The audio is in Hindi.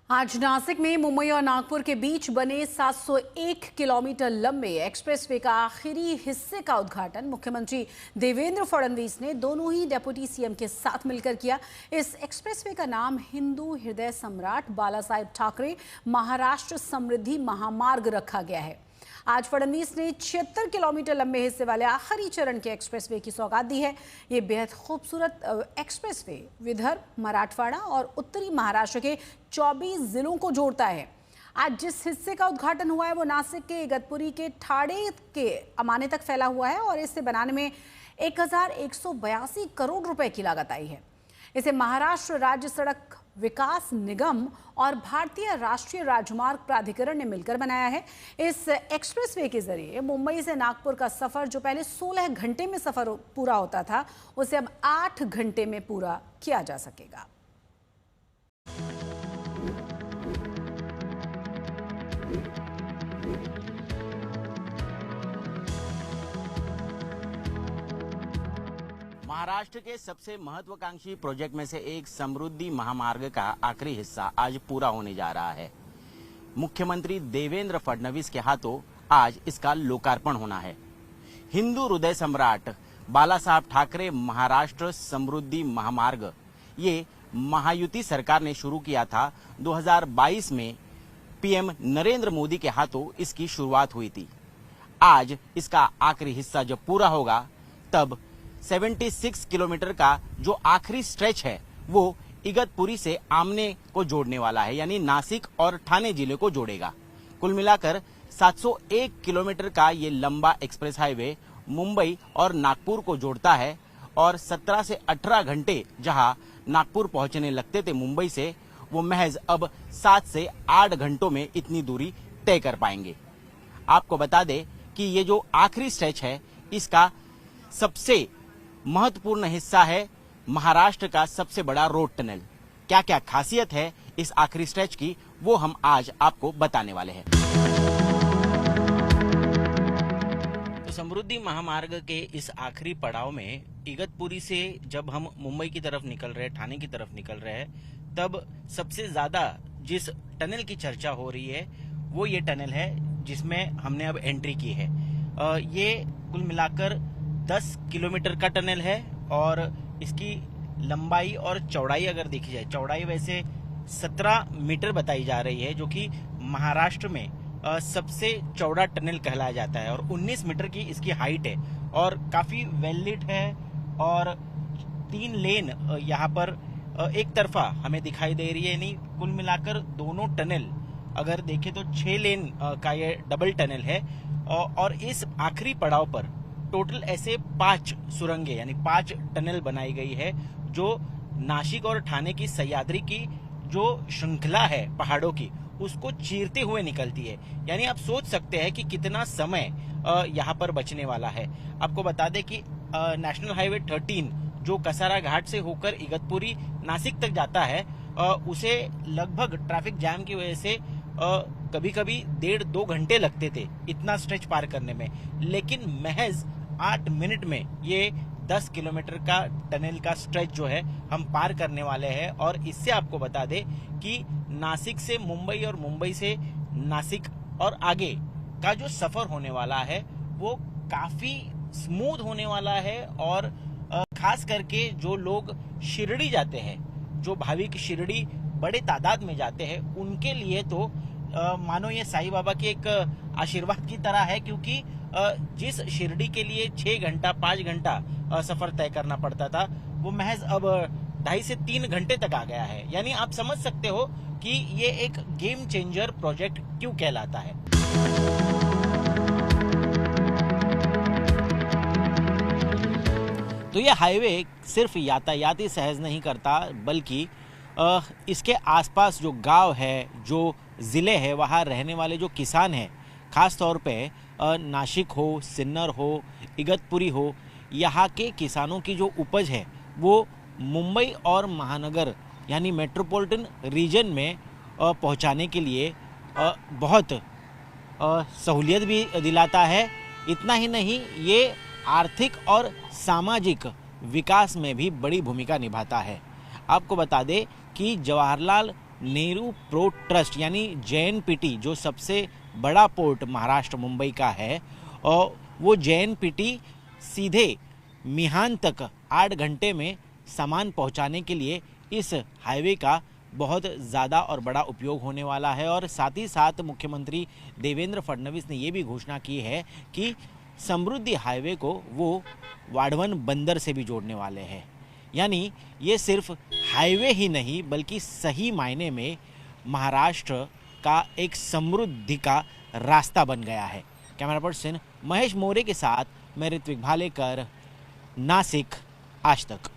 आज नासिक में मुंबई और नागपुर के बीच बने 701 किलोमीटर लंबे एक्सप्रेसवे का आखिरी हिस्से का उद्घाटन मुख्यमंत्री देवेंद्र फडणवीस ने दोनों ही डेप्यूटी सीएम के साथ मिलकर किया। इस एक्सप्रेसवे का नाम हिंदू हृदय सम्राट बाला साहेब ठाकरे महाराष्ट्र समृद्धि महामार्ग रखा गया है। आज फडणवीस ने 76 किलोमीटर लंबे हिस्से वाले आखिरी चरण के एक्सप्रेसवे की सौगात दी है। ये बेहद खूबसूरत एक्सप्रेसवे विदर्भ, मराठवाड़ा और उत्तरी महाराष्ट्र के 24 जिलों को जोड़ता है। आज जिस हिस्से का उद्घाटन हुआ है वो नासिक के इगतपुरी के ठाणे के अमाने तक फैला हुआ है और इसे बनाने में 1182 करोड़ रुपए की लागत आई है। इसे महाराष्ट्र राज्य सड़क विकास निगम और भारतीय राष्ट्रीय राजमार्ग प्राधिकरण ने मिलकर बनाया है। इस एक्सप्रेसवे के जरिए मुंबई से नागपुर का सफर जो पहले 16 घंटे में सफर पूरा होता था उसे अब 8 घंटे में पूरा किया जा सकेगा। महाराष्ट्र के सबसे महत्वाकांक्षी प्रोजेक्ट में से एक समृद्धि महामार्ग का आखिरी हिस्सा आज पूरा होने जा रहा है। मुख्यमंत्री देवेंद्र फडणवीस के हाथों आज इसका लोकार्पण होना है। हिंदू हृदय सम्राट बाला साहेब ठाकरे महाराष्ट्र समृद्धि महामार्ग ये महायुति सरकार ने शुरू किया था। 2022 में पीएम नरेंद्र मोदी के हाथों इसकी शुरुआत हुई थी। आज इसका आखिरी हिस्सा जब पूरा होगा तब 76 किलोमीटर का जो आखिरी स्ट्रेच है वो इगतपुरी से आमने को जोड़ने वाला है, यानी नासिक और ठाणे जिले को जोड़ेगा। कुल मिलाकर 701 किलोमीटर का ये लंबा एक्सप्रेस हाईवे मुंबई और नागपुर को जोड़ता है और 17 से 18 घंटे जहां नागपुर पहुंचने लगते थे मुंबई से, वो महज अब 7 से 8 घंटों में इतनी दूरी तय कर पाएंगे। आपको बता दें कि ये जो आखिरी स्ट्रेच है इसका सबसे महत्वपूर्ण हिस्सा है महाराष्ट्र का सबसे बड़ा रोड टनल। क्या क्या खासियत है इस आखिरी स्ट्रेच की वो हम आज आपको बताने वाले हैं। तो समृद्धि महामार्ग के इस आखिरी पड़ाव में इगतपुरी से जब हम मुंबई की तरफ निकल रहे हैं, ठाणे की तरफ निकल रहे हैं, तब सबसे ज्यादा जिस टनल की चर्चा हो रही है वो ये टनल है जिसमें हमने अब एंट्री की है। ये कुल मिलाकर 10 किलोमीटर का टनल है और इसकी लंबाई और चौड़ाई अगर देखी जाए, चौड़ाई वैसे 17 मीटर बताई जा रही है, जो कि महाराष्ट्र में सबसे चौड़ा टनल कहलाया जाता है और 19 मीटर की इसकी हाइट है और काफी वेल लिट है और 3 लेन यहाँ पर एक तरफा हमें दिखाई दे रही है। यानी कुल मिलाकर दोनों टनल अगर देखें तो 6 लेन का ये डबल टनल है और इस आखिरी पड़ाव पर टोटल ऐसे 5 सुरंगें यानी 5 टनल बनाई गई है जो नासिक और ठाणे की सह्याद्री की जो श्रृंखला है पहाड़ों की उसको चीरते हुए निकलती है। यानी आप सोच सकते हैं कि कितना समय यहाँ पर बचने वाला है। आपको बता दें कि नेशनल हाईवे 13 जो कसारा घाट से होकर इगतपुरी नासिक तक जाता है उसे लगभग ट्रैफिक जैम की वजह से कभी कभी 1.5-2 घंटे लगते थे इतना स्ट्रेच पार करने में, लेकिन महज 8 मिनट में ये 10 किलोमीटर का टनल का स्ट्रेच जो है हम पार करने वाले हैं। और इससे आपको बता दें कि नासिक से मुंबई और मुंबई से नासिक और आगे का जो सफर होने वाला है वो काफी स्मूथ होने वाला है और खास करके जो लोग शिरडी जाते हैं, जो भाविक शिरडी बड़े तादाद में जाते हैं, उनके लिए तो मानो ये साईं बाबा के एक आशीर्वाद की तरह है, क्योंकि जिस शिरडी के लिए 6 घंटा 5 घंटा सफर तय करना पड़ता था वो महज अब 2.5 से 3 घंटे तक आ गया है। यानी आप समझ सकते हो कि ये एक गेम चेंजर प्रोजेक्ट क्यों कहलाता है। तो ये हाईवे सिर्फ यातायात ही सहज नहीं करता, बल्कि इसके आसपास जो गांव है, जो ज़िले हैं, वहाँ रहने वाले जो किसान हैं, खास तौर पे नासिक हो, सिन्नर हो, इगतपुरी हो, यहाँ के किसानों की जो उपज है वो मुंबई और महानगर यानी मेट्रोपॉलिटन रीजन में पहुँचाने के लिए बहुत सहूलियत भी दिलाता है। इतना ही नहीं, ये आर्थिक और सामाजिक विकास में भी बड़ी भूमिका निभाता है। आपको बता दें कि जवाहरलाल नेहरू पोर्ट ट्रस्ट यानी JNPT, जो सबसे बड़ा पोर्ट महाराष्ट्र मुंबई का है, और वो JNPT सीधे मिहान तक 8 घंटे में सामान पहुंचाने के लिए इस हाईवे का बहुत ज़्यादा और बड़ा उपयोग होने वाला है। और साथ ही साथ मुख्यमंत्री देवेंद्र फडणवीस ने ये भी घोषणा की है कि समृद्धि हाईवे को वो वाढवन बंदर से भी जोड़ने वाले हैं। यानी ये सिर्फ हाईवे ही नहीं बल्कि सही मायने में महाराष्ट्र का एक समृद्धि का रास्ता बन गया है। कैमरा पर्सन महेश मोरे के साथ मैं ऋत्विक भालेकर, नासिक, आज तक।